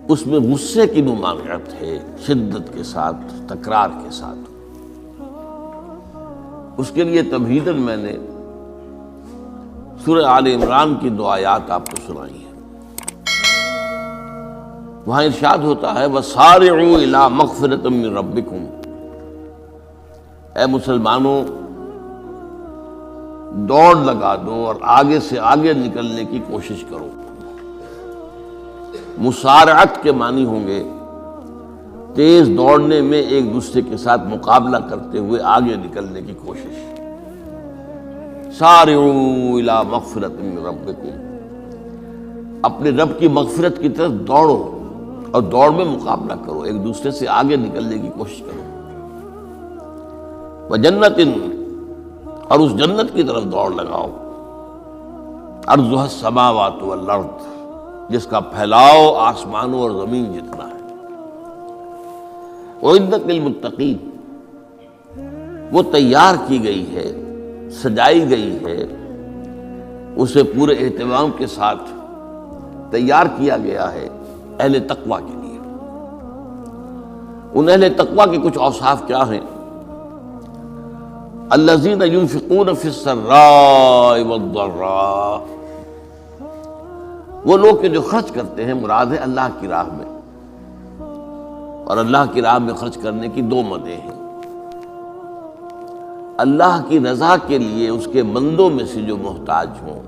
اس میں غصے کی ممانعت ہے، شدت کے ساتھ، تکرار کے ساتھ۔ اس کے لیے تمہیداً میں نے سورہ آل عمران کی 2 آیات آپ کو سنائی ہیں۔ وہاں ارشاد ہوتا ہے وَسَارِعُوا إِلَىٰ مَغْفِرَةٍ مِّن رَبِّكُمْ، اے مسلمانوں دوڑ لگا دو اور آگے سے آگے نکلنے کی کوشش کرو۔ مسارعت کے معنی ہوں گے تیز دوڑنے میں ایک دوسرے کے ساتھ مقابلہ کرتے ہوئے آگے نکلنے کی کوشش۔ سارعوا الی مغفرۃ من ربکم، اپنے رب کی مغفرت کی طرف دوڑو اور دوڑ میں مقابلہ کرو، ایک دوسرے سے آگے نکلنے کی کوشش کرو۔ وجنت، اور اس جنت کی طرف دوڑ لگاؤ، عرضها السماوات والارض، جس کا پھیلاؤ آسمانوں اور زمین جتنا ہے۔ وعدت للمتقین، وہ تیار کی گئی ہے، سجائی گئی ہے، اسے پورے اہتمام کے ساتھ تیار کیا گیا ہے اہل تقویٰ کے لیے۔ ان اہل تقویٰ کے کچھ اوصاف کیا ہیں؟ الذین ينفقون فی السراء والضراء، وہ لوگ کہ جو خرچ کرتے ہیں، مراد ہے اللہ کی راہ میں، اور اللہ کی راہ میں خرچ کرنے کی 2 مدیں ہیں۔ اللہ کی رضا کے لیے اس کے بندوں میں سے جو محتاج ہوں،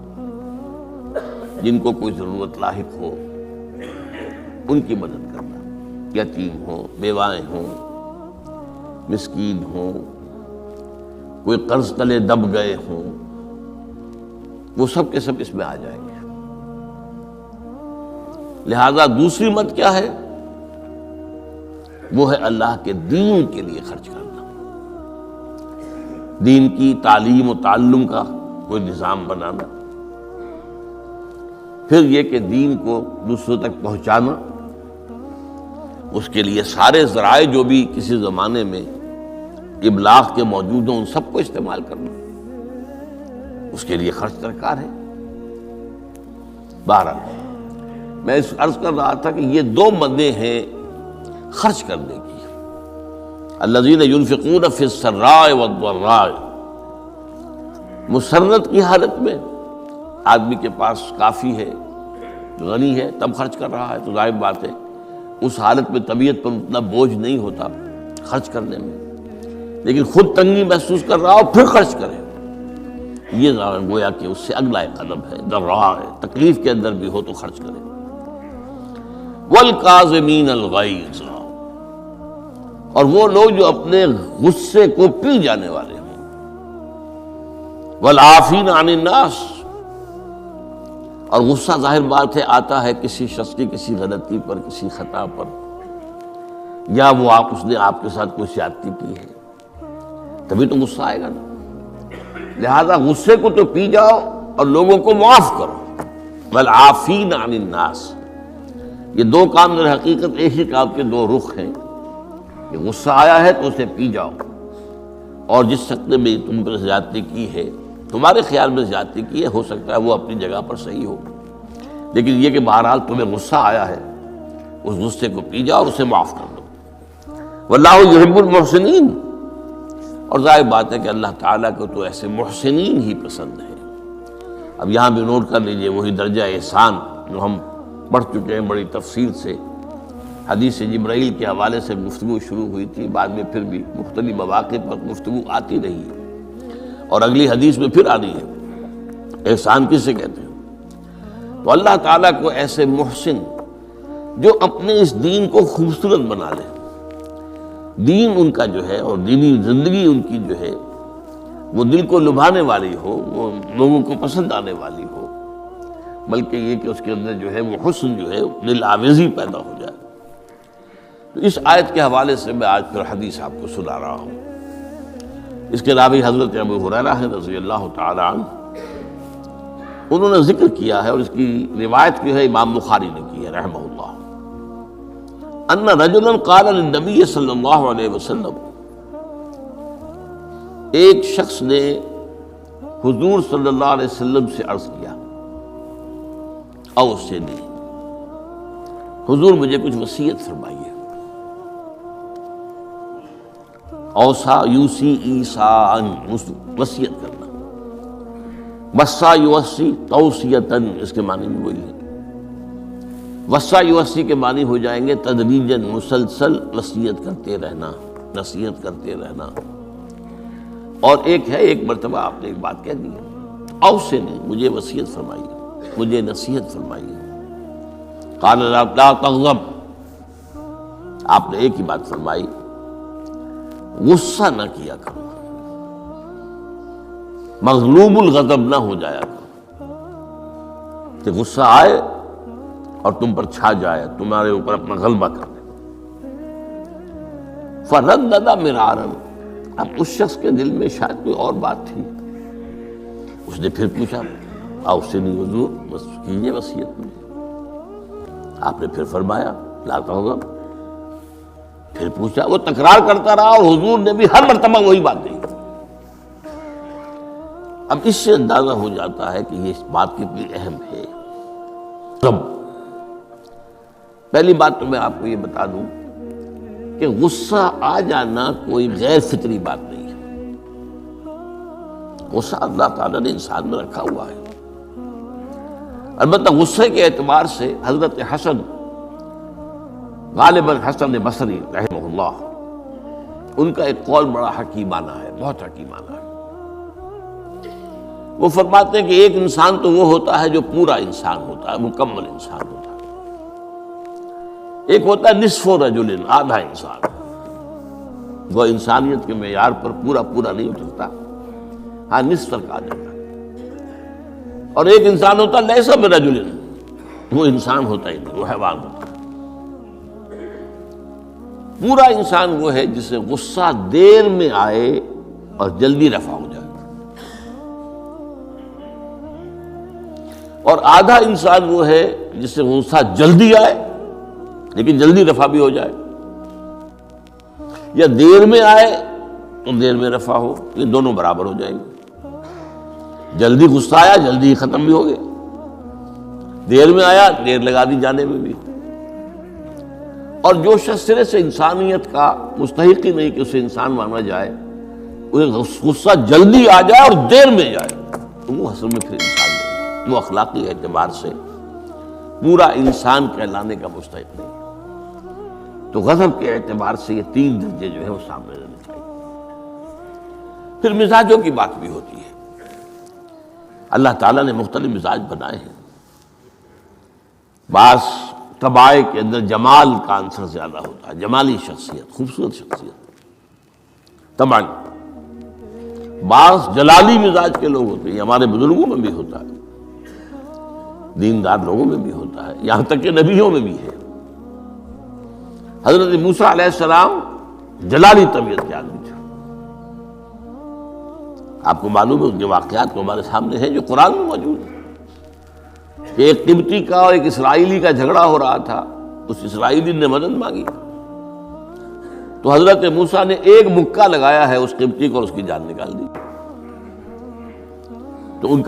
جن کو کوئی ضرورت لاحق ہو، ان کی مدد کرنا، یتیم ہوں، بیوائیں ہوں، مسکین ہوں، کوئی قرض تلے دب گئے ہوں، وہ سب کے سب اس میں آ جائیں گے۔ لہذا دوسری مد کیا ہے؟ وہ ہے اللہ کے دین کے لیے خرچ کرنا، دین کی تعلیم و تعلم کا کوئی نظام بنانا، پھر یہ کہ دین کو دوسروں تک پہنچانا، اس کے لیے سارے ذرائع جو بھی کسی زمانے میں ابلاغ کے موجود ہوں ان سب کو استعمال کرنا، اس کے لیے خرچ درکار ہے۔ بہرحال میں اس عرض کر رہا تھا کہ یہ 2 مدیں ہیں خرچ کرنے کی۔ الذین ينفقون فی السراء والضراء، مسرت کی حالت میں آدمی کے پاس کافی ہے، غنی ہے، تب خرچ کر رہا ہے تو ظاہر بات ہے اس حالت میں طبیعت پر اتنا بوجھ نہیں ہوتا خرچ کرنے میں، لیکن خود تنگی محسوس کر رہا ہو پھر خرچ کرے، یہ گویا کہ اس سے اگلا ایک قدم ہے، ضراء ہے، تکلیف کے اندر بھی ہو تو خرچ کرے۔ والکاظمین الغیظ، اور وہ لوگ جو اپنے غصے کو پی جانے والے ہیں۔ والعافین عن الناس، اور غصہ ظاہر بات ہے آتا ہے کسی شخص کی کسی غلطی پر، کسی خطا پر، یا وہ اس نے آپ کے ساتھ کوئی زیادتی کی ہے، تبھی تو غصہ آئے گا نا۔ لہذا غصے کو تو پی جاؤ اور لوگوں کو معاف کرو۔ والعافین عن الناس، یہ 2 کام در حقیقت ایک ہی کام کے 2 رخ ہیں کہ غصہ آیا ہے تو اسے پی جاؤ، اور جس شخص نے بھی تم پر زیادتی کی ہے، تمہارے خیال میں زیادتی کی ہے، ہو سکتا ہے وہ اپنی جگہ پر صحیح ہو، لیکن یہ کہ بہرحال تمہیں غصہ آیا ہے، اس غصے کو پی جاؤ اور اسے معاف کر دو۔ واللہ یحب المحسنین، اور ظاہر بات ہے کہ اللہ تعالیٰ کو تو ایسے محسنین ہی پسند ہے۔ اب یہاں بھی نوٹ کر لیجئے وہی درجہ احسان جو ہم پڑھ چکے ہیں بڑی تفصیل سے، حدیث جبرائیل کے حوالے سے گفتگو شروع ہوئی تھی، بعد میں پھر بھی مختلف مواقع پر گفتگو آتی رہی ہے، اور اگلی حدیث میں پھر آنی ہے احسان کسے کہتے ہیں۔ تو اللہ تعالیٰ کو ایسے محسن جو اپنے اس دین کو خوبصورت بنا لے، دین ان کا جو ہے اور دینی زندگی ان کی جو ہے وہ دل کو لبھانے والی ہو، وہ لوگوں کو پسند آنے والی ہو، بلکہ یہ کہ اس کے اندر جو ہے وہ حسن جو ہے دل آویزی پیدا ہو جائے۔ تو اس آیت کے حوالے سے میں آج پھر حدیث آپ کو سنا رہا ہوں۔ اس کے راوی حضرت ابو ہریرہ ہیں رضی اللہ تعالی عنہ، انہوں نے ذکر کیا ہے اور اس کی روایت کی ہے امام بخاری نے کی ہے رحمہ اللہ، ان رجلا قال للنبی صلی اللہ علیہ وسلم، ایک شخص نے حضور صلی اللہ علیہ وسلم سے عرض کیا، اوصنی، حضور مجھے کچھ وصیت فرمائیے۔ اوصا یوسی ایسان، وصیت کرنا، وصا یوسی توصیتن، اس کے معنی بھی وہی ہے۔ وصا یوسی کے معنی ہو جائیں گے تدریجاً، مسلسل وصیت کرتے رہنا، نصیحت کرتے رہنا۔ اور ایک ہے، ایک مرتبہ آپ نے ایک بات کہہ دی، اوصنی، مجھے وصیت فرمائیے، مجھے نصیحت فرمائیے۔ قال لا تغضب، آپ نے ایک ہی بات فرمائی، غصہ نہ کیا کرو، مغلوب الغضب نہ ہو جایا کرو کہ غصہ آئے اور تم پر چھا جائے، تمہارے اوپر اپنا غلبہ کر دے۔ فردد مرارا، اب اس شخص کے دل میں شاید کوئی اور بات تھی، اس نے پھر پوچھا، اوصنی حضور، بس کیجیے وصیت میں۔ آپ نے پھر فرمایا لا تغضب، پھر پوچھا، وہ تکرار کرتا رہا اور حضور نے بھی ہر مرتبہ وہی بات کہی۔ اب اس سے اندازہ ہو جاتا ہے کہ یہ بات کتنی اہم ہے۔ پہلی بات تو میں آپ کو یہ بتا دوں کہ غصہ آ جانا کوئی غیر فطری بات نہیں ہے، غصہ اللہ تعالیٰ نے انسان میں رکھا ہوا ہے۔ البتہ غصے کے اعتبار سے حضرت حسن، غالباً حسن بصری رحمہ اللہ، ان کا ایک قول بڑا حکیمانہ ہے، بہت حکیمانہ ہے۔ وہ فرماتے ہیں کہ ایک انسان تو وہ ہوتا ہے جو پورا انسان ہوتا ہے، مکمل انسان ہوتا ہے، ایک ہوتا ہے نصف رجل، آدھا انسان، وہ انسانیت کے معیار پر پورا نہیں اترتا، ہاں نصف تک آ جاتا ہے۔ اور ایک انسان ہوتا ہے لیس برجل، وہ انسان ہوتا ہی نہیں، وہ حیوان ہوتا ہے۔ پورا انسان وہ ہے جسے غصہ دیر میں آئے اور جلدی رفع ہو جائے، اور آدھا انسان وہ ہے جسے غصہ جلدی آئے لیکن جلدی رفع بھی ہو جائے، یا دیر میں آئے تو دیر میں رفع ہو، یہ دونوں برابر ہو جائیں گے۔ جلدی غصہ آیا جلدی ختم بھی ہو گیا، دیر میں آیا دیر لگا دی جانے میں بھی۔ اور جو شخص سرے سے انسانیت کا مستحق ہی نہیں کہ اسے انسان مانا جائے، اسے غصہ جلدی آ جائے اور دیر میں جائے، تو وہ اصل میں پھر انسان نہیں، وہ اخلاقی اعتبار سے پورا انسان کہلانے کا مستحق نہیں۔ تو غضب کے اعتبار سے یہ تین درجے جو ہے وہ سامنے رہنے چاہیے۔ پھر مزاجوں کی بات بھی ہوتی ہے، اللہ تعالیٰ نے مختلف مزاج بنائے ہیں۔ بعض طبائع کے اندر جمال کا عنصر زیادہ ہوتا ہے، جمالی شخصیت، خوبصورت شخصیت طبعاً۔ بعض جلالی مزاج کے لوگ ہوتے ہیں، ہمارے بزرگوں میں بھی ہوتا ہے، دیندار لوگوں میں بھی ہوتا ہے، یہاں تک کہ نبیوں میں بھی ہے۔ حضرت موسیٰ علیہ السلام جلالی طبیعت کے آدمی تھے، آپ کو معلوم ہے، ان کے واقعات تو ہمارے سامنے ہیں جو قرآن میں موجود ہیں، کہ ایک قبطی کا اور ایک اسرائیلی کا جھگڑا ہو رہا تھا، اس اسرائیلی نے مدد مانگی تو حضرت موسیٰ نے ایک مکہ لگایا ہے اس قبطی کو اور اس کی جان نکال دی۔ تو ان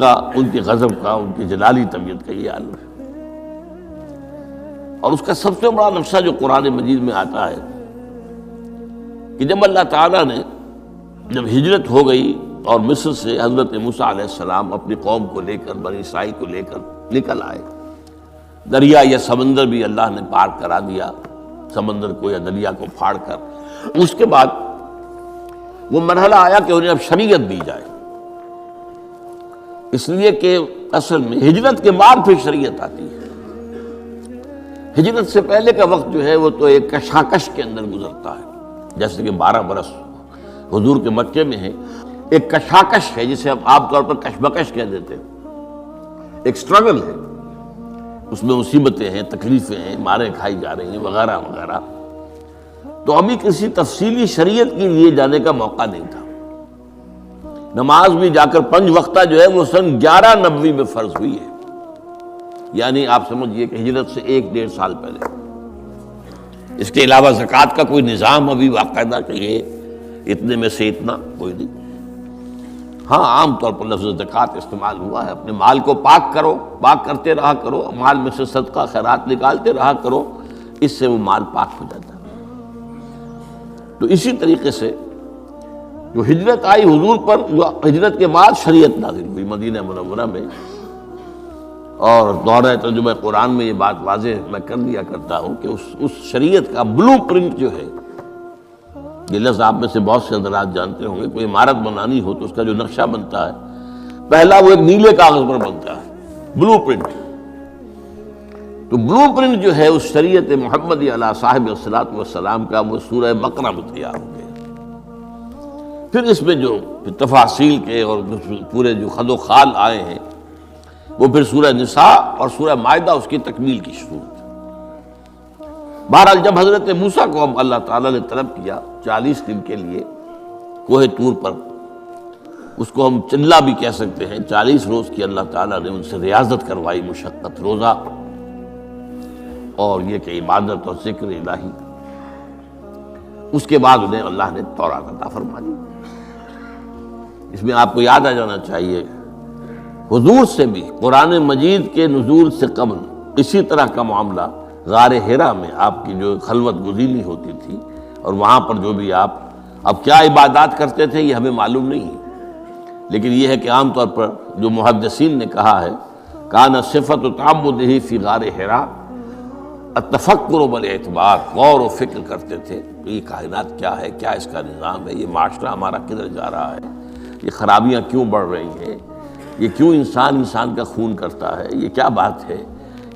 کے غضب کا، ان کی جلالی طبیعت کا یہ عالم ہے۔ اور اس کا سب سے بڑا نقشہ جو قرآن مجید میں آتا ہے کہ جب اللہ تعالیٰ نے جب ہجرت ہو گئی اور مصر سے حضرت موسیٰ علیہ السلام اپنی قوم کو لے کر، بنی اسرائیل کو لے کر نکل آئے، دریا یا سمندر بھی اللہ نے پار کرا دیا، سمندر کو یا دریا کو پھاڑ کر، اس کے بعد وہ مرحلہ آیا کہ انہیں اب شریعت دی جائے، اس لیے کہ اصل میں ہجرت کے بعد پھر شریعت آتی ہے۔ ہجرت سے پہلے کا وقت جو ہے وہ تو ایک کشاکش کے اندر گزرتا ہے، جیسے کہ 12 برس حضور کے مکے میں ہے، ایک کشاکش ہے جسے ہم عام طور پر کشمکش کہہ دیتے ہیں، ایک سٹرگل ہے، اس میں مصیبتیں ہیں، تکلیفیں ہیں، مارے کھائی جا رہی ہیں وغیرہ وغیرہ۔ تو ابھی کسی تفصیلی شریعت کے لیے جانے کا موقع نہیں تھا۔ نماز بھی جا کر 5 وقتہ جو ہے وہ سن 1190 میں فرض ہوئی ہے، یعنی آپ سمجھئے کہ ہجرت سے 1-1.5 سال پہلے۔ اس کے علاوہ زکوٰۃ کا کوئی نظام ابھی باقاعدہ کہ یہ اتنے میں سے اتنا کوئی نہیں۔ ہاں عام طور پر لفظ زکوٰۃ استعمال ہوا ہے، اپنے مال کو پاک کرو، پاک کرتے رہا کرو، مال میں سے صدقہ خیرات نکالتے رہا کرو، اس سے وہ مال پاک ہو جاتا ہے۔ تو اسی طریقے سے جو ہجرت آئی حضور پر، جو ہجرت کے بعد شریعت نازل ہوئی مدینہ منورہ میں، اور دورہ ترجمہ قرآن میں یہ بات واضح میں کر دیا کرتا ہوں کہ اس شریعت کا بلو پرنٹ جو ہے، یہ لفظ آپ میں سے بہت سے حضرات جانتے ہوں گے، کوئی عمارت بنانی ہو تو اس کا جو نقشہ بنتا ہے پہلا وہ ایک نیلے کاغذ پر بنتا ہے، بلو پرنٹ۔ تو بلو پرنٹ جو ہے اس شریعت محمدی علی صاحب الصلاۃ والسلام کا، وہ سورہ بقرہ میں تیار ہو گیا۔ پھر اس میں جو تفاصیل کے اور پورے جو خد و خال آئے ہیں وہ پھر سورہ نساء اور سورہ مائدہ اس کی تکمیل کی صورت۔ بہرحال جب حضرت موسیٰ کو اب اللہ تعالیٰ نے طلب کیا 40 دن کے لیے کوہ طور پر، اس کو ہم چلہ بھی کہہ سکتے ہیں، 40 روز کی اللہ تعالیٰ نے ان سے ریاضت کروائی، مشقت، روزہ اور یہ کہ عبادت اور ذکر الہی۔ اس کے بعد انہیں اللہ نے تورات عطا فرما دی۔ اس میں آپ کو یاد آ جانا چاہیے حضور سے بھی قرآن مجید کے نزول سے قبل اسی طرح کا معاملہ غار حرا میں آپ کی جو خلوت گزینی ہوتی تھی، اور وہاں پر جو بھی آپ اب کیا عبادات کرتے تھے یہ ہمیں معلوم نہیں ہے، لیکن یہ ہے کہ عام طور پر جو محدثین نے کہا ہے کان صفت تعبدہ فی غار حرا التفکر بالاعتبار، غور و فکر کرتے تھے یہ کائنات کیا ہے، کیا اس کا نظام ہے، یہ معاشرہ ہمارا کدھر جا رہا ہے، یہ خرابیاں کیوں بڑھ رہی ہیں، یہ کیوں انسان کا خون کرتا ہے، یہ کیا بات ہے،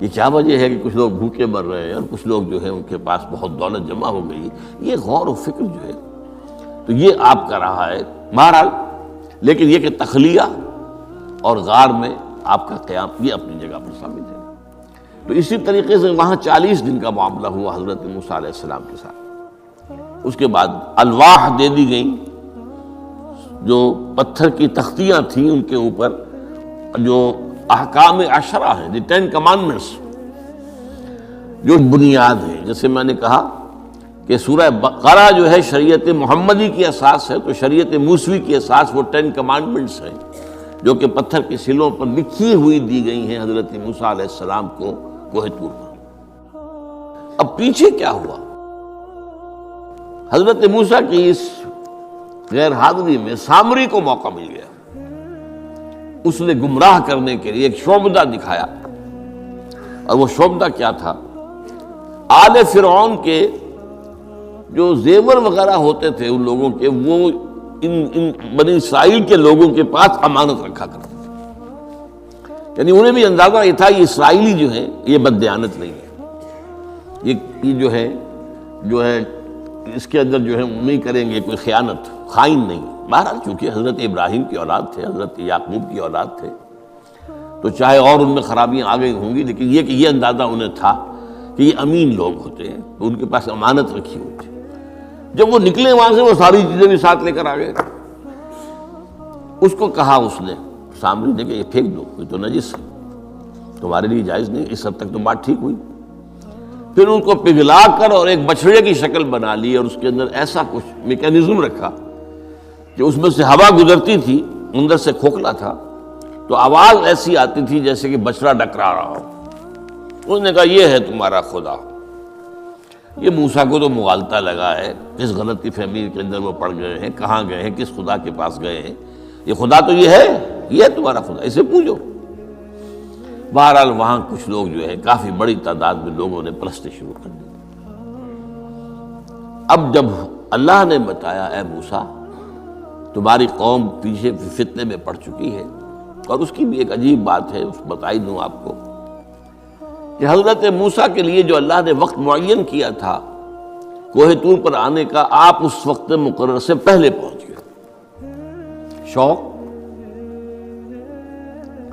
یہ کیا وجہ ہے کہ کچھ لوگ بھوکے مر رہے ہیں اور کچھ لوگ جو ہے ان کے پاس بہت دولت جمع ہو گئی۔ یہ غور و فکر جو ہے تو یہ آپ کا رہا ہے بہرحال، لیکن یہ کہ تخلیہ اور غار میں آپ کا قیام یہ اپنی جگہ پر ثابت ہے۔ تو اسی طریقے سے وہاں 40 دن کا معاملہ ہوا حضرت موسیٰ علیہ السلام کے ساتھ۔ اس کے بعد الواح دے دی گئیں، جو پتھر کی تختیاں تھیں ان کے اوپر جو احکام عشرہ ہیں، دی 10 کمانڈمنٹس، جو بنیاد ہے۔ جیسے میں نے کہا کہ سورہ بقرہ جو ہے شریعت محمدی کی اساس ہے، تو شریعت موسوی کی اساس وہ 10 کمانڈمنٹس ہیں جو کہ پتھر کی سلوں پر لکھی ہوئی دی گئی ہیں حضرت موسیٰ علیہ السلام کو کوہ طور پر۔ اب پیچھے کیا ہوا؟ حضرت موسیٰ کی اس غیر حاضری میں سامری کو موقع مل گیا، اس نے گمراہ کرنے کے لیے ایک شعبدہ دکھایا، اور وہ شعبدہ کیا تھا؟ آل فرعون کے جو زیور وغیرہ ہوتے تھے ان لوگوں کے، وہ ان بنی اسرائیل کے لوگوں کے پاس امانت رکھا کرتے تھے، یعنی انہیں بھی اندازہ یہ تھا یہ اسرائیلی جو ہیں یہ بددیانت نہیں ہے، یہ جو ہے اس کے اندر جو ہے نہیں کریں گے کوئی خیانت، خائن نہیں۔ بہرحال چونکہ حضرت ابراہیم کی اولاد تھے، حضرت یعقوب کی اولاد تھے، تو چاہے اور ان میں خرابیاں آ گئی ہوں گی، لیکن یہ کہ یہ اندازہ انہیں تھا کہ یہ امین لوگ ہوتے ہیں، تو ان کے پاس امانت رکھی ہوئی تھی۔ جب وہ نکلے وہاں سے وہ ساری چیزیں بھی ساتھ لے کر آ گئے۔ اس کو کہا اس نے سامری نے کہ یہ پھینک دو، یہ تو نجس ہے، تمہارے لیے جائز نہیں۔ اس حد تک تو بات ٹھیک ہوئی۔ پھر ان کو پگھلا کر اور ایک بچھڑے کی شکل بنا لی، اور اس کے اندر ایسا کچھ میکینزم رکھا کہ اس میں سے ہوا گزرتی تھی، اندر سے کھوکھلا تھا، تو آواز ایسی آتی تھی جیسے کہ بچڑا ڈکرا رہا ہو۔ اس نے کہا یہ ہے تمہارا خدا۔ یہ موسیٰ کو تو مغالطہ لگا ہے، کس غلطی فہمی کے اندر وہ پڑ گئے ہیں، کہاں گئے ہیں، کس خدا کے پاس گئے ہیں، یہ خدا تو یہ ہے تمہارا خدا، اسے پوجو۔ بہرحال وہاں کچھ لوگ جو ہے کافی بڑی تعداد میں لوگوں نے پرستی شروع کر دی۔ اب جب اللہ نے بتایا اے موسیٰ تمہاری قوم پیچھے فتنے میں پڑ چکی ہے، اور اس کی بھی ایک عجیب بات ہے، اس بتائی دوں آپ کو کہ حضرت موسیٰ کے لیے جو اللہ نے وقت معین کیا تھا کوہ طور پر آنے کا، آپ اس وقت مقرر سے پہلے پہنچ گئے۔ شوق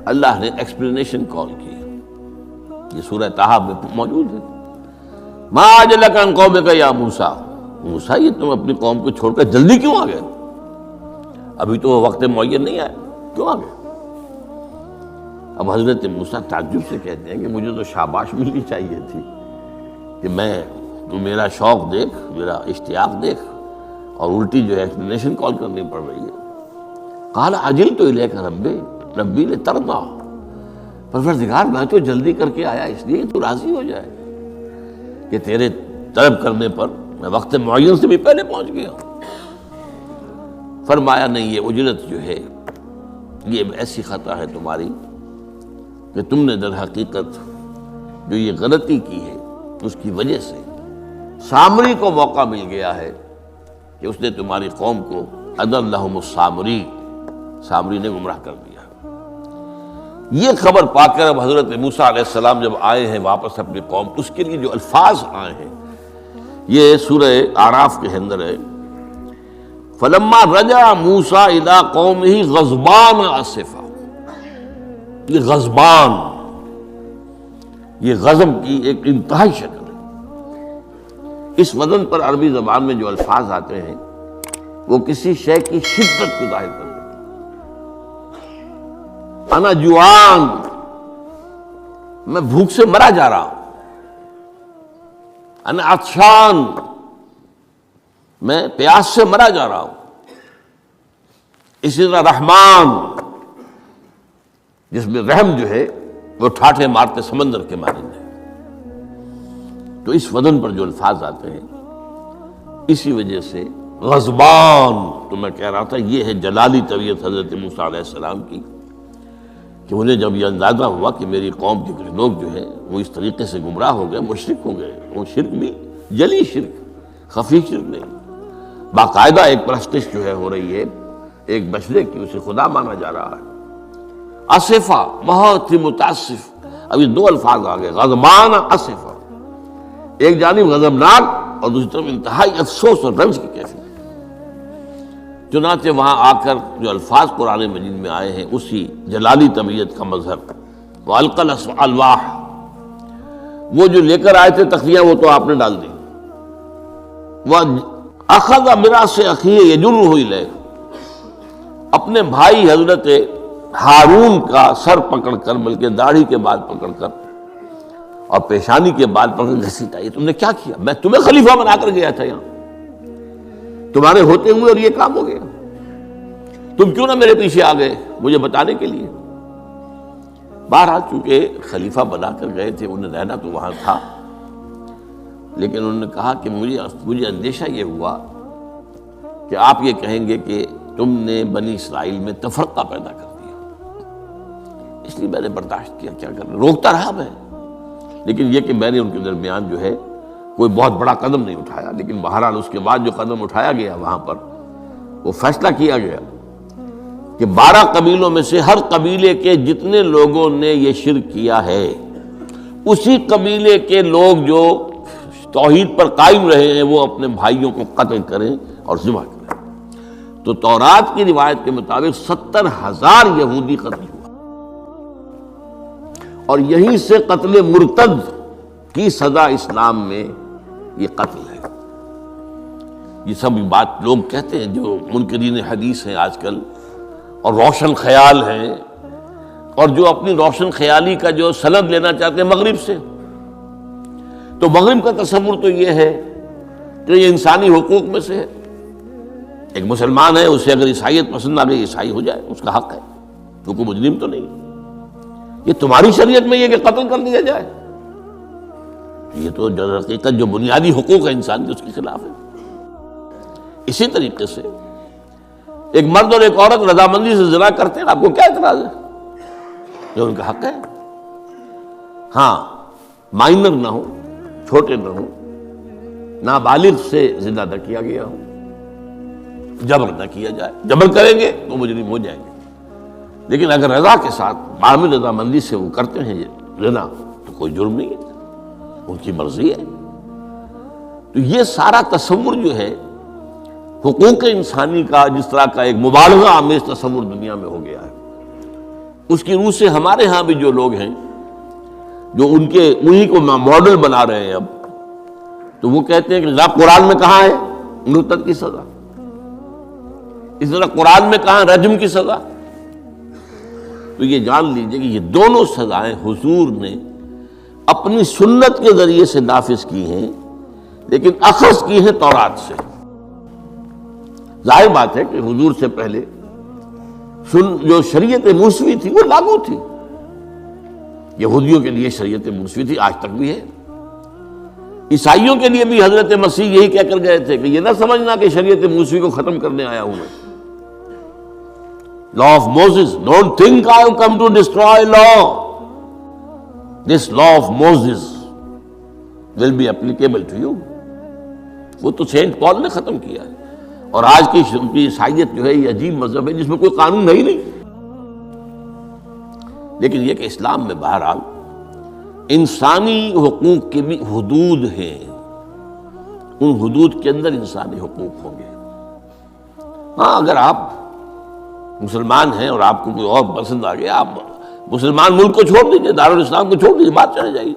اللہ نے ایکسپلینیشن کال کی، یہ سورہ طٰہٰ میں موجود ہے۔ ما اعجلک عن قومک یا موسیٰ، موسیٰ یہ تم اپنی قوم کو چھوڑ کر جلدی کیوں آ گئے؟ ابھی تو وقت معین نہیں آیا، کیوں آ گئے؟ اب حضرت موسیٰ تعجب سے کہتے ہیں کہ مجھے تو شاباش ملنی چاہیے تھی کہ تو میرا شوق دیکھ، میرا اشتیاق دیکھ، اور الٹی جو ہے ایکسپلینیشن کال کرنی پڑ رہی ہے۔ قال عجلت الیک ربی لترضی، پروردگار میں تو جلدی کر کے آیا اس لیے تو راضی ہو جائے کہ تیرے طلب کرنے پر میں وقت معین سے بھی پہلے پہنچ گیا ہوں۔ فرمایا نہیں، یہ اجرت جو ہے یہ ایسی خطا ہے تمہاری کہ تم نے در حقیقت جو یہ غلطی کی ہے اس کی وجہ سے سامری کو موقع مل گیا ہے کہ اس نے تمہاری قوم کو اضلھم السامری، سامری نے گمراہ کر دیا۔ یہ خبر پا کر اب حضرت موسیٰ علیہ السلام جب آئے ہیں واپس اپنی قوم، اس کے لیے جو الفاظ آئے ہیں یہ سورہ اعراف کے اندر ہے، فلما رجع موسیٰ الی قومہ غضبان اسفا۔ یہ غضبان، یہ غضب کی ایک انتہائی شکل ہے۔ اس وزن پر عربی زبان میں جو الفاظ آتے ہیں وہ کسی شے کی شدت کو ظاہر کرتے ہیں۔ انا جوعان، میں بھوک سے مرا جا رہا ہوں۔ انا عطشان، میں پیاس سے مرا جا رہا ہوں۔ اسی طرح رحمان، جس میں رحم جو ہے وہ ٹھاٹھے مارتے سمندر کے مانند ہے۔ تو اس وزن پر جو الفاظ آتے ہیں اسی وجہ سے غضبان، تو میں کہہ رہا تھا یہ ہے جلالی طبیعت حضرت موسیٰ علیہ السلام کی، کہ انہیں جب یہ اندازہ ہوا کہ میری قوم کے کچھ لوگ جو ہیں وہ اس طریقے سے گمراہ ہو گئے، مشرک ہو گئے، وہ شرک بھی جلی شرک، خفی شرک نہیں، باقاعدہ ایک پرستش جو ہے ہو رہی ہے ایک بشرے کی، اسے خدا مانا جا رہا ہے۔ اسفا، بہت ہی متاسف۔ اب یہ دو الفاظ آ گئے، غضبان، اسفا، ایک جانب غضبناک اور دوسری طرف انتہائی افسوس اور رنج کی کیفیت۔ چنانچہ وہاں آ کر جو الفاظ قرآن مجید میں آئے ہیں اسی جلالی طبیعت کا مظہر، وَأَلْقَى الْأَلْوَاحَ، وہ جو لے کر آئے تھے تختیاں وہ تو آپ نے ڈال دی۔ وَأَخَذَ مِرَاثَ أَخِيهِ يَجُرُّهُ إِلَيْهِ، اپنے بھائی حضرت ہارون کا سر پکڑ کر، بلکہ داڑھی کے بال پکڑ کر اور پیشانی کے بال پکڑ کر گھسیٹا، یہ تم نے کیا کیا؟ میں تمہیں خلیفہ بنا کر گیا تھا یہاں، تمہارے ہوتے ہوئے اور یہ کام ہو گیا، تم کیوں نہ میرے پیچھے آ گئے مجھے بتانے کے لیے؟ بہرحال چونکہ خلیفہ بنا کر گئے تھے، انہیں رہنا تو وہاں تھا، لیکن انہوں نے کہا کہ مجھے اندیشہ یہ ہوا کہ آپ یہ کہیں گے کہ تم نے بنی اسرائیل میں تفرقہ پیدا کر دیا، اس لیے میں نے برداشت کیا، کیا کرنا، روکتا رہا میں، لیکن یہ کہ میں نے ان کے درمیان جو ہے کوئی بہت بڑا قدم نہیں اٹھایا۔ لیکن بہرحال اس کے بعد جو قدم اٹھایا گیا وہاں پر وہ فیصلہ کیا گیا کہ 12 قبیلوں میں سے ہر قبیلے کے جتنے لوگوں نے یہ شرک کیا ہے اسی قبیلے کے لوگ جو توحید پر قائم رہے ہیں وہ اپنے بھائیوں کو قتل کریں اور ذبح کریں۔ تو تورات کی روایت کے مطابق 70,000 یہودی قتل ہوا، اور یہیں سے قتل مرتد کی سزا اسلام میں یہ قتل ہے۔ یہ سب بات لوگ کہتے ہیں جو منکرین حدیث ہیں آج کل اور روشن خیال ہیں، اور جو اپنی روشن خیالی کا جو سند لینا چاہتے ہیں مغرب سے، تو مغرب کا تصور تو یہ ہے کہ یہ انسانی حقوق میں سے ہے، ایک مسلمان ہے اسے اگر عیسائیت پسند آ گئی عیسائی ہو جائے، اس کا حق ہے، وہ کوئی مجرم تو نہیں۔ یہ تمہاری شریعت میں یہ کہ قتل کر دیا جائے، یہ تو جو حقیقت جو بنیادی حقوق ہے انسان کے اس کے خلاف ہے۔ اسی طریقے سے ایک مرد اور ایک عورت رضامندی سے زنا کرتے ہیں، آپ کو کیا اعتراض ہے؟ جو ان کا حق ہے، ہاں مائنر نہ ہو، چھوٹے نہ ہو، نابالغ سے زنا نہ کیا گیا ہو، جبر نہ کیا جائے، جبر کریں گے تو مجرم ہو جائیں گے، لیکن اگر رضا کے ساتھ باہمی رضامندی سے وہ کرتے ہیں یہ زنا تو کوئی جرم نہیں ہے، ان کی مرضی ہے۔ تو یہ سارا تصور جو ہے حقوق انسانی کا، جس طرح کا ایک مبالغہ آمیز تصور دنیا میں ہو گیا ہے، اس کی روح سے ہمارے ہاں بھی جو لوگ ہیں جو انہی کو ماڈل بنا رہے ہیں اب، تو وہ کہتے ہیں کہ قرآن میں کہاں ہے مرتد کی سزا، اس طرح قرآن میں کہاں رجم کی سزا؟ تو یہ جان لیجئے کہ یہ دونوں سزائیں حضور نے اپنی سنت کے ذریعے سے نافذ کی ہیں، لیکن اخذ کی ہیں تورات سے۔ ظاہر بات ہے کہ حضور سے پہلے جو شریعت موسوی تھی وہ لاگو تھی، یہودیوں کے لیے شریعت موسوی تھی، آج تک بھی ہے۔ عیسائیوں کے لیے بھی حضرت مسیح یہی کہہ کر گئے تھے کہ یہ نہ سمجھنا کہ شریعت موسیٰ کو ختم کرنے آیا ہوں میں. Law of Moses, don't think I have come to destroy law. This law of Moses will be applicable to you. وہ تو سینٹ پال نے ختم کیا ہے. اور آج کی عیسائیت جو ہے یہ عجیب مذہب ہے جس میں کوئی قانون ہے ہی نہیں. لیکن یہ کہ اسلام میں بہرحال انسانی حقوق کے بھی حدود ہیں، ان حدود کے اندر انسانی حقوق ہوں گے. ہاں اگر آپ مسلمان ہیں اور آپ کو کوئی اور پسند آ گیا، آپ مسلمان ملک کو چھوڑ دیجیے، دارالاسلام کو چھوڑ دیجیے، بات چلے جائے گی.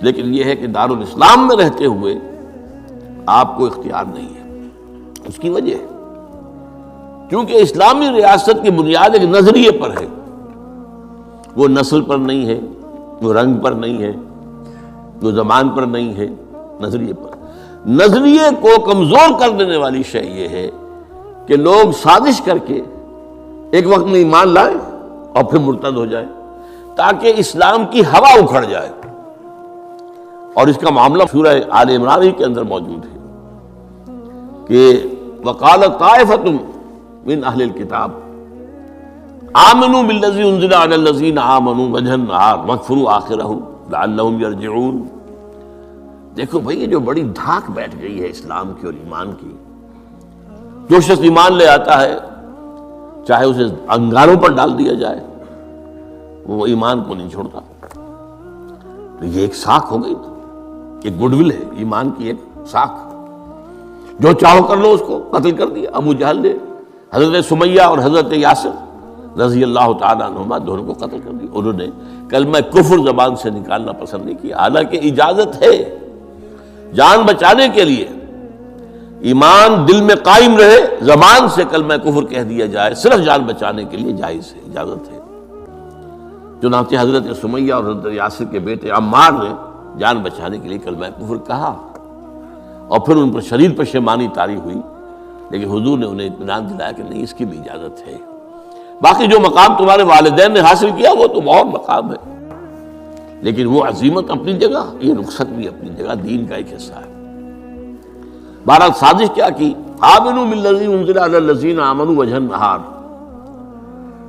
لیکن یہ ہے کہ دارالاسلام میں رہتے ہوئے آپ کو اختیار نہیں ہے. اس کی وجہ ہے کیونکہ اسلامی ریاست کی بنیاد ایک نظریے پر ہے. وہ نسل پر نہیں ہے، وہ رنگ پر نہیں ہے، وہ زبان پر نہیں ہے، نظریے پر. نظریے کو کمزور کر دینے والی شے یہ ہے کہ لوگ سازش کر کے ایک وقت میں ایمان لائیں اور پھر مرتد ہو جائیں تاکہ اسلام کی ہوا اکھڑ جائے. اور اس کا معاملہ سورہ آل عمران کے اندر موجود ہے کہ وقالت طائفۃ من اہل الکتاب آمنوا بالذی انزل علی الذین آمنوا وجہ النہار واکفروا آخرہ لعلہم یرجعون. دیکھو بھئی یہ جو بڑی دھاک بیٹھ گئی ہے اسلام کی اور ایمان کی. جو شخص ایمان لے آتا ہے چاہے اسے انگاروں پر ڈال دیا جائے وہ ایمان کو نہیں چھوڑتا. تو یہ ایک ساکھ ہو گئی نا، ایک گڈ ول ہے ایمان کی، ایک ساکھ. جو چاہو کر لو اس کو قتل کر دیا. ابو جہل نے حضرت سمیہ اور حضرت یاسر رضی اللہ تعالیٰ عنہما دونوں کو قتل کر دیا. انہوں نے کلمہ کفر زبان سے نکالنا پسند نہیں کیا، حالانکہ اجازت ہے جان بچانے کے لیے. ایمان دل میں قائم رہے، زبان سے کلمہ کفر کہہ دیا جائے صرف جان بچانے کے لیے جائز ہے، اجازت ہے. چنانچہ حضرت سمیہ اور حضرت یاسر کے بیٹے عمار نے جان بچانے کے لیے کلمہ کفر کہا اور پھر ان پر شدید پشیمانی طاری ہوئی. لیکن حضور نے انہیں اطمینان دلایا کہ نہیں، اس کی بھی اجازت ہے. باقی جو مقام تمہارے والدین نے حاصل کیا وہ تو بہت مقام ہے، لیکن وہ عظیمت اپنی جگہ، یہ رخصت بھی اپنی جگہ، دین کا ایک حصہ ہے. بہرحال سازش کیا کی؟ آمنوا بالذی انزل علی الذین آمنوا وجہ النہار.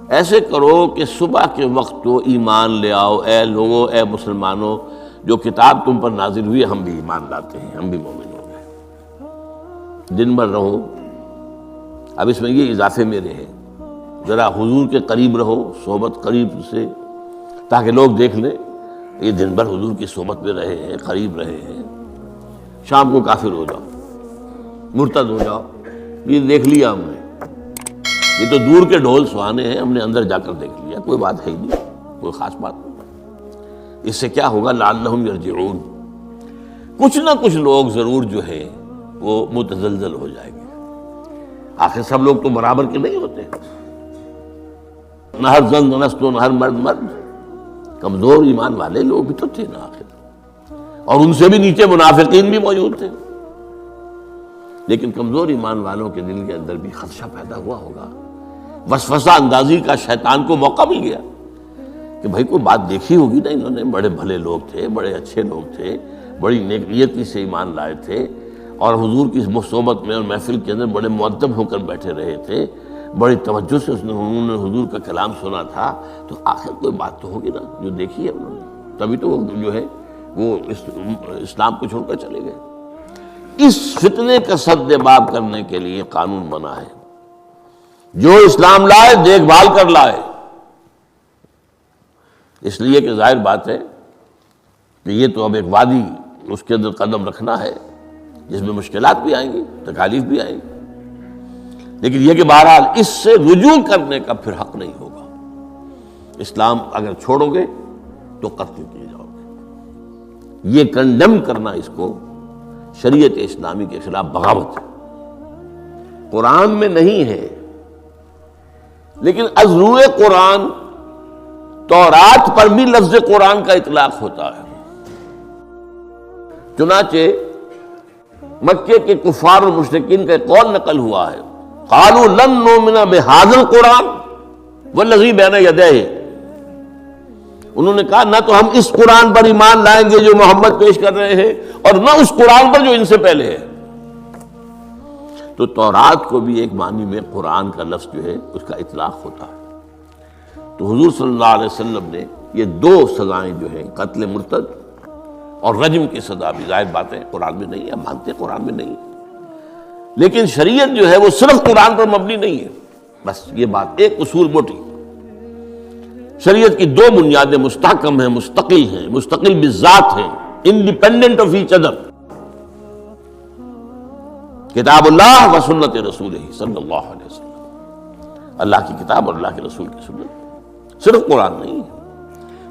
ایسے کرو کہ صبح کے وقت تو ایمان لے آؤ، اے لوگو، اے مسلمانوں، جو کتاب تم پر نازل ہوئی ہم بھی ایمان لاتے ہیں، ہم بھی مومن ہو گئے. دن بھر رہو. اب اس میں یہ اضافے میرے ہیں، ذرا حضور کے قریب رہو، صحبت قریب سے، تاکہ لوگ دیکھ لیں یہ دن بھر حضور کی صحبت میں رہے ہیں، قریب رہے ہیں. شام کو کافر ہو جاؤ، مرتد ہو جاؤ، یہ دیکھ لیا ہم نے، یہ تو دور کے ڈھول سہانے ہیں، ہم نے اندر جا کر دیکھ لیا، کوئی بات ہے ہی نہیں، کوئی خاص بات نہیں. اس سے کیا ہوگا؟ لعلہم یرجعون. کچھ نہ کچھ لوگ ضرور جو ہے وہ متزلزل ہو جائیں گے. آخر سب لوگ تو برابر کے نہیں ہوتے، نہ ہر زن نست و نہ ہر مرد مرد. کمزور ایمان والے لوگ بھی تو تھے نا آخر، اور ان سے بھی نیچے منافقین بھی موجود تھے. لیکن کمزور ایمان والوں کے دل کے اندر بھی خدشہ پیدا ہوا ہوگا، وسوسہ اندازی کا شیطان کو موقع مل گیا کہ بھائی کوئی بات دیکھی ہوگی نا، انہوں نے بڑے بھلے لوگ تھے، بڑے اچھے لوگ تھے، بڑی نیک نیتی سے ایمان لائے تھے، اور حضور کی صحبت میں اور محفل کے اندر بڑے مؤدب ہو کر بیٹھے رہے تھے، بڑی توجہ سے انہوں نے حضور کا کلام سنا تھا. تو آخر کوئی بات تو ہوگی نا جو دیکھی ہے انہوں نے، تبھی تو وہ جو ہے وہ اسلام کو چھوڑ کر چلے گئے. اس فتنے کا سد باب کرنے کے لیے قانون بنا ہے، جو اسلام لائے دیکھ بھال کر لائے. اس لیے کہ ظاہر بات ہے کہ یہ تو اب ایک وادی، اس کے اندر قدم رکھنا ہے جس میں مشکلات بھی آئیں گی، تکالیف بھی آئیں گی. لیکن یہ کہ بہرحال اس سے رجوع کرنے کا پھر حق نہیں ہوگا. اسلام اگر چھوڑو گے تو قتل کیے جاؤ گے. یہ کنڈم کرنا اس کو شریعت اسلامی کے خلاف بغاوت ہے. قرآن میں نہیں ہے، لیکن از روئے قرآن تورات پر بھی لفظ قرآن کا اطلاق ہوتا ہے. چنانچہ مکے کے کفار اور مشرکین کا قول نقل ہوا ہے، قالوا لن نؤمن بهذا القرآن والذی بین یدیہ. انہوں نے کہا نہ تو ہم اس قرآن پر ایمان لائیں گے جو محمد پیش کر رہے ہیں اور نہ اس قرآن پر جو ان سے پہلے ہے. تو تورات کو بھی ایک معنی میں قرآن کا لفظ جو ہے اس کا اطلاق ہوتا ہے. تو حضور صلی اللہ علیہ وسلم نے یہ دو سزائیں جو ہیں قتل مرتد اور رجم کی سزا بھی ظاہر بات ہے قرآن میں نہیں ہے، مانتے قرآن میں نہیں ہے، لیکن شریعت جو ہے وہ صرف قرآن پر مبنی نہیں ہے. بس یہ بات ایک اصول موٹی، شریعت کی دو بنیادیں مستحکم ہیں، مستقل بالذات ہیں، انڈیپینڈنٹ آف ایچ ادر، کتاب اللہ و سنت رسول صلی اللہ علیہ وسلم. اللہ کی کتاب اور اللہ کے رسول کی سنت، صرف قرآن نہیں ہے.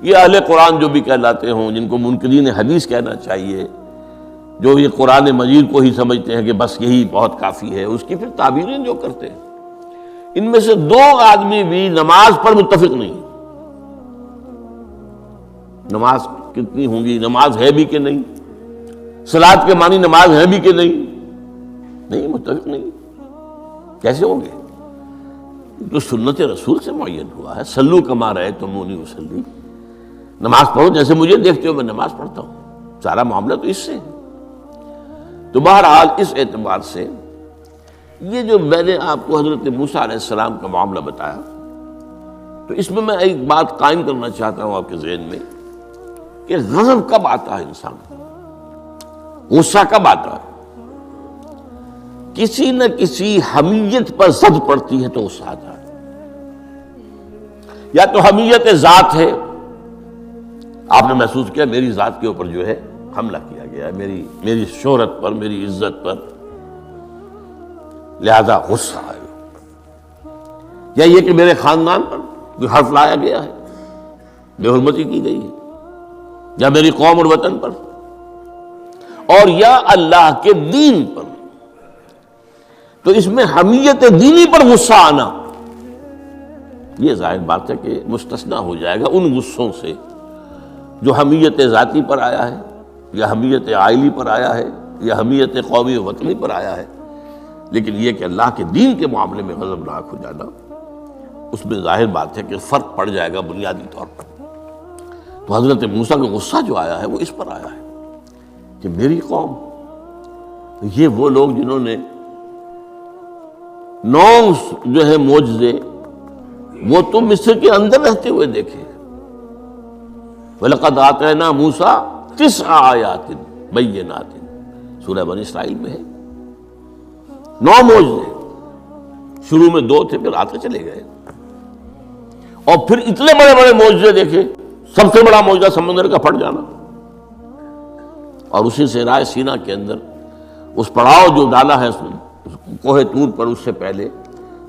یہ اہل قرآن جو بھی کہلاتے ہوں، جن کو منکرین حدیث کہنا چاہیے، جو یہ قرآن مجید کو ہی سمجھتے ہیں کہ بس یہی بہت کافی ہے، اس کی پھر تعبیریں جو کرتے ہیں، ان میں سے دو آدمی بھی نماز پر متفق نہیں. نماز کتنی ہوں گی، نماز ہے بھی کہ نہیں، صلاۃ کے معنی نماز ہے بھی کہ نہیں متفق نہیں. کیسے ہوں گے؟ جو سنت رسول سے معین ہوا ہے، صلو کما رأیتمونی اصلی، نماز پڑھو جیسے مجھے دیکھتے ہو میں نماز پڑھتا ہوں. سارا معاملہ تو اس سے ہے. تو بہرحال اس اعتبار سے یہ جو میں نے آپ کو حضرت موسیٰ علیہ السلام کا معاملہ بتایا، تو اس میں ایک بات قائم کرنا چاہتا ہوں آپ کے ذہن میں کہ غضب کب آتا ہے انسان کو، غصہ کب آتا ہے. کسی نہ کسی حمیت پر زد پڑتی ہے تو غصہ آتا ہے. یا تو حمیت ذات ہے، آپ نے محسوس کیا میری ذات کے اوپر جو ہے حملہ کیا گیا ہے، میری شہرت پر، میری عزت پر، لہذا غصہ آئے. یا یہ کہ میرے خاندان پر کوئی حرف لایا گیا ہے، بے حرمتی کی گئی ہے، یا میری قوم اور وطن پر، اور یا اللہ کے دین پر. تو اس میں حمیت دینی پر غصہ آنا یہ ظاہر بات ہے کہ مستثنیٰ ہو جائے گا ان غصوں سے جو حمیت ذاتی پر آیا ہے، یا حمیت عائلی پر آیا ہے، یا حمیت قومی و وطنی پر آیا ہے. لیکن یہ کہ اللہ کے دین کے معاملے میں غضبناک ہو جانا، اس میں ظاہر بات ہے کہ فرق پڑ جائے گا بنیادی طور پر. تو حضرت موسیٰ کا غصہ جو آیا ہے وہ اس پر آیا ہے کہ میری قوم، یہ وہ لوگ جنہوں نے 9 جو ہے معجزے وہ تو مصر کے اندر رہتے ہوئے دیکھے. وَلَقَدْ آتَيْنَا مُوسَىٰ 9 آیات بینات، سورہ بنی اسرائیل میں ہے. 9 معجزے، شروع میں 2 تھے پھر آتے چلے گئے، اور پھر اتنے بڑے بڑے معجزے دیکھے. سب سے بڑا معجزہ سمندر کا پھٹ جانا، اور اسی صحرائے سینا کے اندر اس پڑاؤ جو ڈالا ہے کوہ طور پر، اس سے پہلے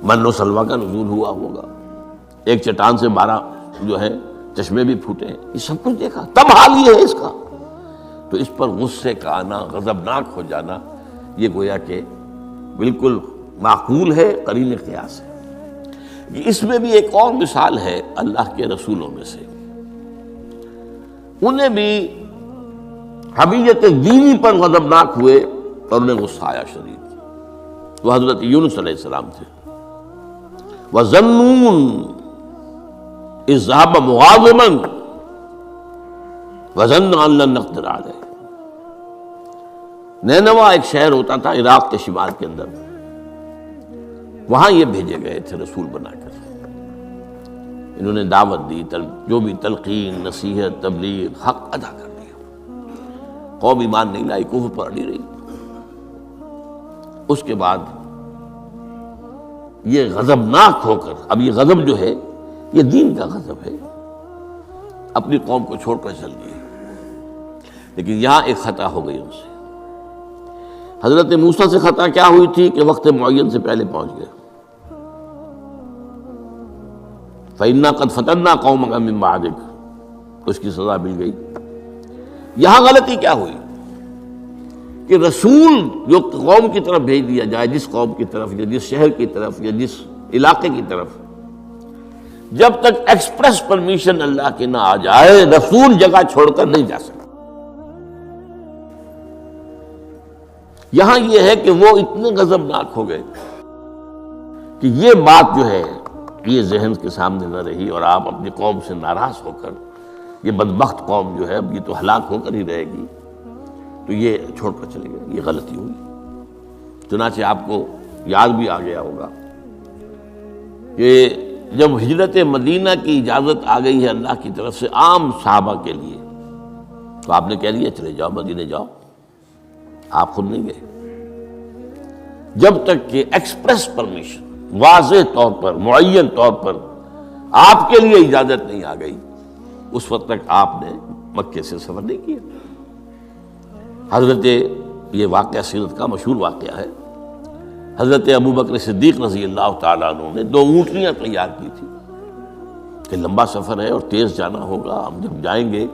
من و سلویٰ کا نزول ہوا ہوگا، ایک چٹان سے 12 جو ہے چشمے بھی پھوٹے ہیں. یہ سب کچھ دیکھا، تب حال یہ ہے اس کا. تو اس پر غصے کا آنا، غضبناک ہو جانا، یہ گویا کہ بالکل معقول ہے، قرین قیاس ہے. اس میں بھی ایک اور مثال ہے اللہ کے رسولوں میں سے، انہیں بھی حمیت دینی پر غضبناک ہوئے اور انہیں غصہ آیا شدید. وہ حضرت یونس علیہ السلام تھے. وَظَنُّونَ إِذْ ذَهَبَ مُغَاضِبًا وَظَنَّ أَن لَّن نَّقْدِرَ عَلَيْهِ. نینوا ایک شہر ہوتا تھا عراق کے شمال کے اندر، وہاں یہ بھیجے گئے تھے رسول بنا کر. انہوں نے دعوت دی، جو بھی تلقین، نصیحت، تبلیغ، حق ادا کر دیا. قوم ایمان نہیں لائی، کفر پر اڑی رہی. اس کے بعد یہ غضبناک ہو کر، اب یہ غضب جو ہے یہ دین کا غضب ہے، اپنی قوم کو چھوڑ کر چل دیے. لیکن یہاں ایک خطا ہو گئی ان سے. حضرت موسیٰ سے خطا کیا ہوئی تھی کہ وقت معین سے پہلے پہنچ گئے. فَإِنَّا قَدْ فَتَنَّا قَوْمَكَ مِن بَعْدِكَ، اس کی سزا مل گئی. یہاں غلطی کیا ہوئی کہ رسول جو قوم کی طرف بھیج دیا جائے، جس قوم کی طرف یا جس شہر کی طرف یا جس علاقے کی طرف، جب تک ایکسپریس پرمیشن اللہ کی نہ آ جائے رسول جگہ چھوڑ کر نہیں جا سکتا. یہاں یہ ہے کہ وہ اتنے غضبناک ہو گئے کہ یہ بات جو ہے یہ ذہن کے سامنے نہ رہی، اور آپ اپنی قوم سے ناراض ہو کر یہ بدبخت قوم جو ہے اب یہ تو ہلاک ہو کر ہی رہے گی، تو یہ چھوڑ کر چلے گئے، یہ غلطی ہوئی۔ چنانچہ آپ کو یاد بھی آ گیا ہوگا کہ جب ہجرت مدینہ کی اجازت آ گئی ہے اللہ کی طرف سے عام صحابہ کے لیے، تو آپ نے کہہ دیا چلے جاؤ مدینے جاؤ، آپ خود نہیں گئے، جب تک کہ ایکسپریس پرمیشن واضح طور پر معین طور پر آپ کے لیے اجازت نہیں آ گئی، اس وقت تک آپ نے مکے سے سفر نہیں کیا۔ حضرت یہ واقعہ سیرت کا مشہور واقعہ ہے، حضرت ابوبکر صدیق رضی اللہ تعالیٰ عنہ نے 2 اونٹنیاں تیار کی تھی کہ لمبا سفر ہے اور تیز جانا ہوگا، ہم جب جائیں گے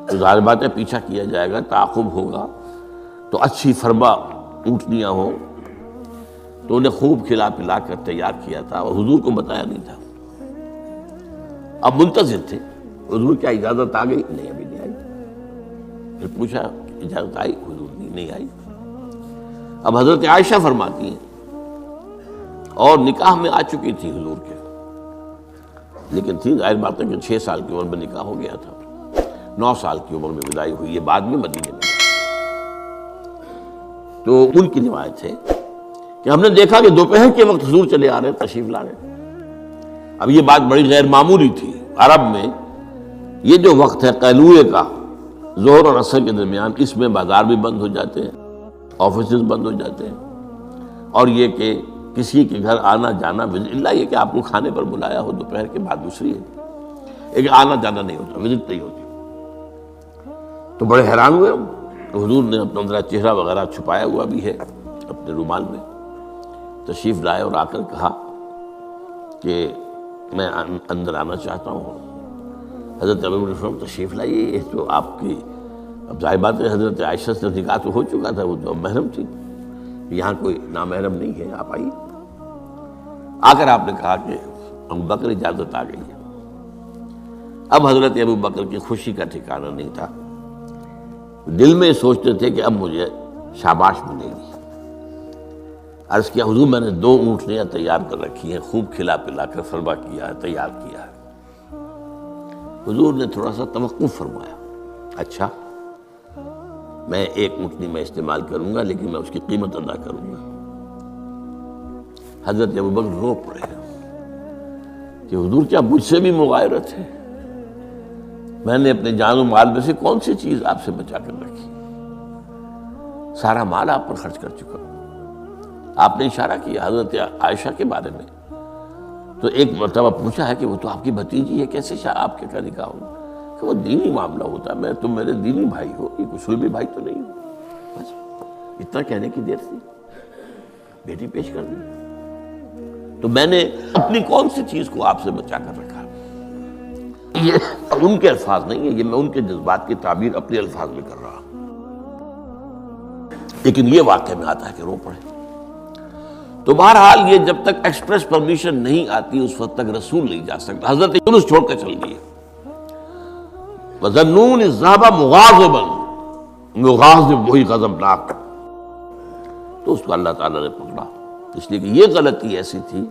تو ظاہر بات ہے پیچھا کیا جائے گا، تعاقب ہوگا، تو اچھی فربا اونٹنیاں ہوں، تو انہیں خوب کھلا پلا کر تیار کیا تھا اور حضور کو بتایا نہیں تھا۔ اب منتظر تھے، حضور کیا اجازت آ گئی؟ نہیں ابھی نہیں آئی۔ پھر پوچھا اجازت آئی؟ حضور نہیں آئی۔ اب حضرت عائشہ فرماتی ہیں اور نکاح میں آ چکی تھی حضور کے، لیکن تھی ظاہر بات ہے کہ 6 سال کی عمر میں نکاح ہو گیا تھا، 9 سال کی عمر میں وداعی ہوئی ہے بعد میں مدینے میں۔ تو ان کی روایت ہے کہ ہم نے دیکھا کہ دوپہر کے وقت حضور چلے آ رہے، تشریف لا رہے۔ اب یہ بات بڑی غیر معمولی تھی، عرب میں یہ جو وقت ہے قیلولے کا، ظہر اور عصر کے درمیان، اس میں بازار بھی بند ہو جاتے ہیں، آفیسز بند ہو جاتے ہیں، اور یہ کہ کسی کے گھر آنا جانا اللہ یہ کہ آپ کو کھانے پر بلایا ہو دوپہر کے بعد دوسری ہے، ایک آنا جانا نہیں ہوتا، وزٹ نہیں ہوتی۔ تو بڑے حیران ہوئے ہم، تو حضور نے اپنا ذرا چہرہ وغیرہ چھپایا ہوا بھی ہے اپنے رومال میں، تشریف لائے اور آ کر کہا کہ میں اندر آنا چاہتا ہوں۔ حضرت ابوبکر تشریف لائیے، یہ تو آپ کی اب ظاہر بات ہے حضرت عائشہ سے نکاح تو ہو چکا تھا، وہ تو محرم تھی، یہاں کوئی نامحرم نہیں ہے، آپ آئیے۔ آ کر آپ نے کہا کہ ابوبکر اجازت آ گئی ہے۔ اب حضرت ابوبکر کی خوشی کا ٹھکانہ نہیں تھا، دل میں سوچتے تھے کہ اب مجھے شاباش ملے گی۔ عرض کیا حضور میں نے 2 اونٹنیاں تیار کر رکھی ہیں، خوب کھلا پلا کر فرما کیا ہے، تیار کیا ہے۔ حضور نے تھوڑا سا توقف فرمایا، اچھا میں 1 اونٹنی میں استعمال کروں گا لیکن میں اس کی قیمت ادا کروں گا۔ حضرت ابوبکر رو پڑے کہ حضور کیا مجھ سے بھی مغایرت ہے؟ میں نے اپنے جان و مال میں سے کون سی چیز آپ سے بچا کر رکھی؟ سارا مال آپ پر خرچ کر چکا۔ آپ نے اشارہ کیا حضرت عائشہ کے بارے میں، تو ایک مرتبہ پوچھا ہے کہ وہ تو آپ کی بھتیجی ہے، کیسے آپ کے کا نکاح ہوگا؟ کہ وہ دینی معاملہ ہوتا ہے، میں تم میرے دینی بھائی ہو، یہ کچھ بھی بھائی تو نہیں ہو۔ بس اتنا کہنے کی دیر تھی، بیٹی پیش کر دی۔ تو میں نے اپنی کون سی چیز کو آپ سے بچا کر رکھا؟ یہ ان کے الفاظ نہیں ہے، یہ میں ان کے جذبات کی تعبیر اپنے الفاظ میں کر رہا ہوں، لیکن یہ واقعہ میں آتا ہے کہ رو پڑے۔ تو بہرحال یہ جب تک ایکسپریس پرمیشن نہیں آتی اس وقت تک رسول نہیں جا سکتا۔ حضرت یونس چھوڑ کر چل دیے، وَظَنُّونِ الذَّهَبَ مُغَاضِبًا، مغاضب وہی غضبناک، تو اس کو اللہ تعالیٰ نے پکڑا، اس لیے کہ یہ غلطی ایسی تھی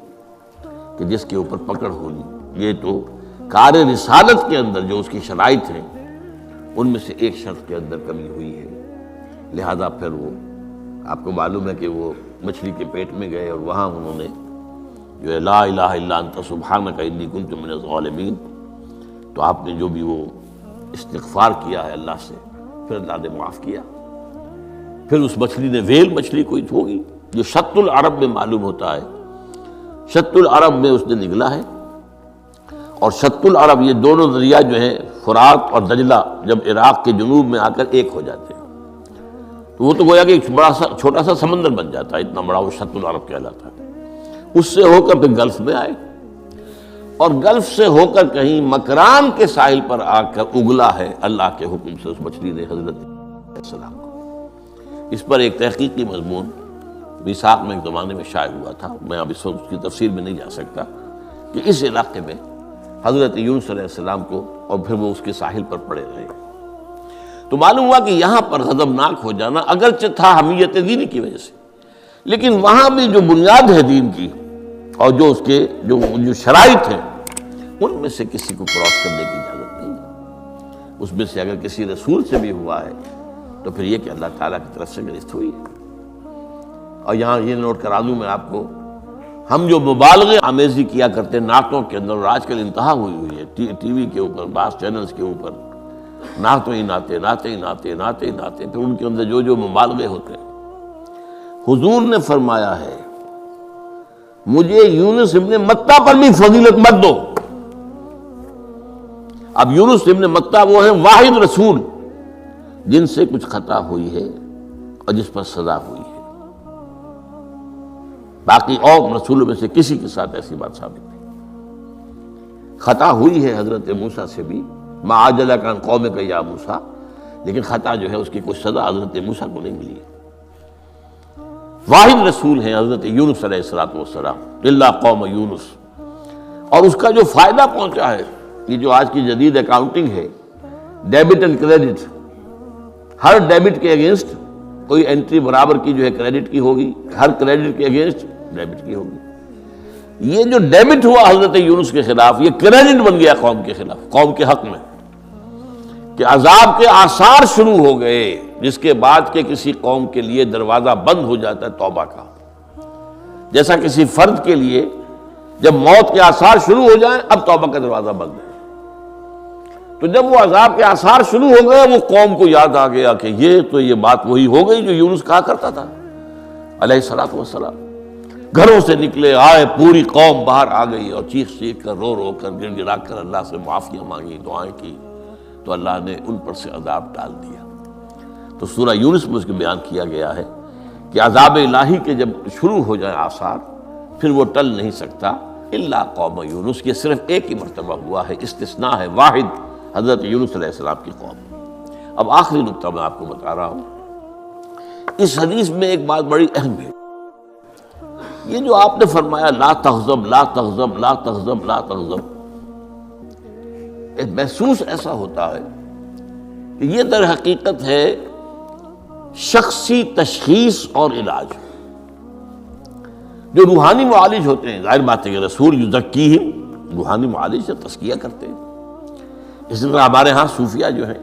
کہ جس کے اوپر پکڑ ہونی۔ یہ تو کار رسالت کے اندر جو اس کی شرائط ہیں ان میں سے ایک شرط کے اندر کمی ہوئی ہے، لہذا پھر وہ آپ کو معلوم ہے کہ وہ مچھلی کے پیٹ میں گئے اور وہاں انہوں نے جو ہے لا الہ الا انت سبحانک انی کنت من الظالمین، تو آپ نے جو بھی وہ استغفار کیا ہے اللہ سے، پھر اللہ نے معاف کیا۔ پھر اس مچھلی نے، ویل مچھلی کوئی ہوگی جو شط العرب میں معلوم ہوتا ہے، شط العرب میں اس نے نگلا ہے، اور شط العرب یہ دونوں دریا جو ہیں فرات اور دجلہ جب عراق کے جنوب میں آ کر ایک ہو جاتے ہیں تو وہ تو گویا کہ ایک بڑا سا چھوٹا سا سمندر بن جاتا ہے، اتنا بڑا وہ شط العرب کہلاتا ہے۔ اس سے ہو کر پھر گلف میں آئے، اور گلف سے ہو کر کہیں مکران کے ساحل پر آ کر اگلا ہے اللہ کے حکم سے اس مچھلی نے حضرت السلام کو۔ اس پر ایک تحقیقی مضمون میثاق میں ایک زمانے میں شائع ہوا تھا، میں اب اس وقت اس کی تفصیل میں نہیں جا سکتا، کہ اس علاقے میں حضرت یونس علیہ السلام کو اور پھر وہ اس کے ساحل پر پڑے رہے، تو معلوم ہوا کہ یہاں پر غضبناک ہو جانا اگرچہ تھا حمیت دینی کی وجہ سے، لیکن وہاں بھی جو بنیاد ہے دین کی اور جو اس کے جو شرائط ہیں ان میں سے کسی کو کراس کرنے کی اجازت نہیں ہے۔ اس میں سے اگر کسی رسول سے بھی ہوا ہے تو پھر یہ کہ اللہ تعالیٰ کی طرف سے گرفت ہوئی ہے۔ اور یہاں یہ نوٹ کرا دوں میں آپ کو، ہم جو مبالغے آمیزی کیا کرتے نعتوں کے اندر، اور آج کل انتہا ہوئی ہے ٹی وی کے اوپر، بعض چینلز کے اوپر نعتوں ہی نعتیں، نعتیں ہی نعتیں، نعتیں ہی نعتیں، پھر ان کے اندر جو مبالغے ہوتے ہیں۔ حضور نے فرمایا ہے مجھے یونس ابن متہ پر بھی فضیلت مت دو۔ اب یونس ابن متہ وہ ہیں واحد رسول جن سے کچھ خطا ہوئی ہے اور جس پر سزا ہوئی ہے، باقی اور رسولوں میں سے کسی کے ساتھ ایسی بات ثابت نہیں۔ خطا ہوئی ہے حضرت موسیٰ سے بھی، ما عجلک عن قومک یا موسیٰ، لیکن خطا جو ہے اس کی کوئی سزا حضرت موسیٰ کو نہیں ملی۔ واحد رسول ہیں حضرت یونس علیہ السلام، الا قوم یونس، اور اس کا جو فائدہ پہنچا ہے، یہ جو آج کی جدید اکاؤنٹنگ ہے، debit and credit, Hare debit کے اگینسٹ کوئی انٹری برابر کی جو ہے کریڈٹ کی ہوگی، ہر کریڈٹ کے اگینسٹ ڈیبٹ کی ہوگی۔ یہ جو ڈیبٹ ہوا حضرت یونس کے خلاف، یہ کریڈٹ بن گیا قوم کے خلاف، قوم کے حق میں، کہ عذاب کے آثار شروع ہو گئے، جس کے بعد کہ کسی قوم کے لیے دروازہ بند ہو جاتا ہے توبہ کا، جیسا کسی فرد کے لیے جب موت کے آثار شروع ہو جائیں اب توبہ کا دروازہ بند ہے۔ تو جب وہ عذاب کے آثار شروع ہو گئے، وہ قوم کو یاد آ گیا کہ یہ بات وہی ہو گئی جو یونس کہا کرتا تھا علیہ السلام۔ گھروں سے نکلے آئے، پوری قوم باہر آ گئی اور چیخ چیخ کر، رو رو کر، گر گرا کر اللہ سے معافیاں مانگی، دعائیں کی، تو اللہ نے ان پر سے عذاب ڈال دیا۔ تو سورہ یونس میں اس کو بیان کیا گیا ہے کہ عذاب الہی کے جب شروع ہو جائے آثار، پھر وہ ٹل نہیں سکتا الا قوم یونس۔ یہ صرف ایک ہی مرتبہ ہوا ہے، استثناء ہے واحد، حضرت یونس علیہ السلام کی قوم۔ اب آخری نقطہ میں آپ کو بتا رہا ہوں، اس حدیث میں ایک بات بڑی اہم ہے، یہ جو آپ نے فرمایا لا تغضب لا تغضب لا تغضب لا تغضب، ایک محسوس ایسا ہوتا ہے کہ یہ در حقیقت ہے شخصی تشخیص اور علاج۔ جو روحانی معالج ہوتے ہیں، ظاہر بات ہے کہ رسول یزکیہم، روحانی معالج سے تزکیہ کرتے ہیں۔ اسی طرح ہمارے ہاں صوفیہ جو ہیں،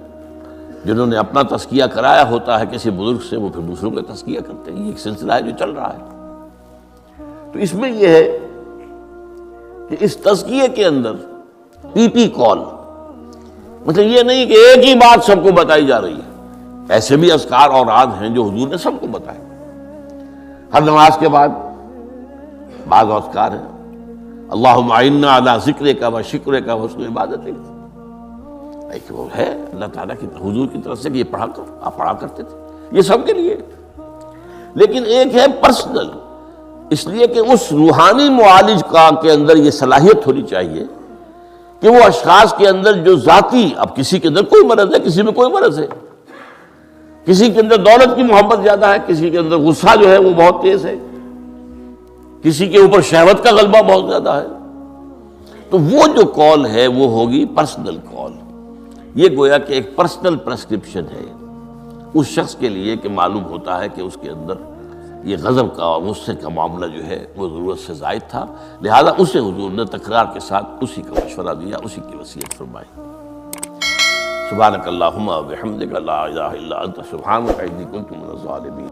جنہوں نے اپنا تزکیہ کرایا ہوتا ہے کسی بزرگ سے، وہ پھر دوسروں کا تزکیہ کرتے ہیں۔ یہ ایک سلسلہ ہے جو چل رہا ہے۔ تو اس میں یہ ہے کہ اس تزکیے کے اندر پی پی کال، مطلب یہ نہیں کہ ایک ہی بات سب کو بتائی جا رہی ہے، ایسے بھی اذکار اور عاد ہیں جو حضور نے سب کو بتائے۔ ہر نماز کے بعد بعض اذکار ہیں، اللہم اعنا علی ذکرک و شکرک و حسن عبادتک، ایک وہ ہے اللہ تعالیٰ کی حضور کی طرف سے کہ یہ پڑھا کر، آپ پڑھا کرتے تھے، یہ سب کے لیے۔ لیکن ایک ہے پرسنل، اس لیے کہ اس روحانی معالج کا کے اندر یہ صلاحیت ہونی چاہیے کہ وہ اشخاص کے اندر جو ذاتی، اب کسی کے اندر کوئی مرض ہے، کسی میں کوئی مرض ہے، کسی کے اندر دولت کی محبت زیادہ ہے، کسی کے اندر غصہ جو ہے وہ بہت تیز ہے، کسی کے اوپر شہوت کا غلبہ بہت زیادہ ہے، تو وہ جو کال ہے وہ ہوگی پرسنل کال۔ یہ گویا کہ ایک پرسنل پرسکرپشن ہے اس شخص کے لیے کہ معلوم ہوتا ہے کہ اس کے اندر یہ غضب کا اور غصے کا معاملہ جو ہے وہ ضرورت سے زائد تھا، لہذا اسے حضور نے تکرار کے ساتھ اسی کا مشورہ دیا، اسی کی وصیت فرمائی۔ سبحانک اللہم و بحمدک لا الہ الا انت سبحانک انی کنت من الظالمین۔